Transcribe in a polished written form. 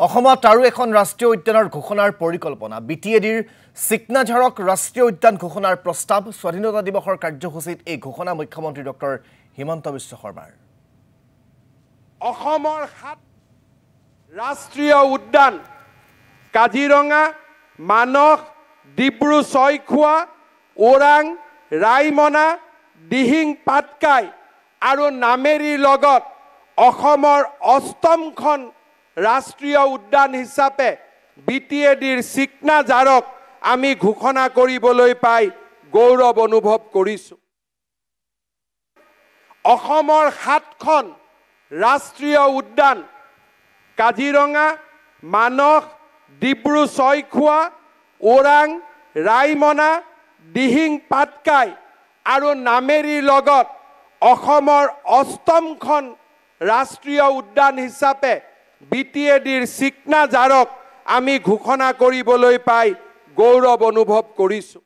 অসমত আৰু এখন ৰাষ্ট্ৰীয় উদ্যানৰ ঘোষণাৰ পৰিকল্পনা বিটিএডিৰ চিকনাঝাৰক ৰাষ্ট্ৰীয় উদ্যান ঘোষণাৰ প্ৰস্তাৱ স্বাধীনতা দিৱসৰ কাৰ্যসূচীত এই ঘোষণা মুখ্যমন্ত্ৰী ডক্টৰ হিমন্ত বিশ্ব শৰ্মাৰ অসমৰ ৭ ৰাষ্ট্ৰীয় উদ্যান কাজিৰঙা মানস ডিব্ৰু ছৈখোৱা ওৰাং ৰাইমনা দিহিং পাটকাই আৰু নামেৰীৰ লগত অসমৰ ৮ম ৰাষ্ট্ৰীয় উদ্যান হিচাপে বিটিএডিৰ চিকনাঝাৰক আমি ঘোষণা কৰিবলৈ পাই গৌৰৱ অনুভৱ কৰিছো। অসমৰ ৭খন ৰাষ্ট্ৰীয় উদ্যান কাজিৰঙা মানস ডিব্ৰু ছৈখোৱা ওৰাং ৰাইমনা দিহিং পাটকাই আৰু নামেৰীৰ লগত অসমৰ ৮ম ৰাষ্ট্ৰীয় উদ্যান হিচাপে বিটিএডিৰ চিকনাঝাৰক আমি ঘোষণা কৰিবলৈ পাই গৌৰৱ অনুভৱ কৰিছো।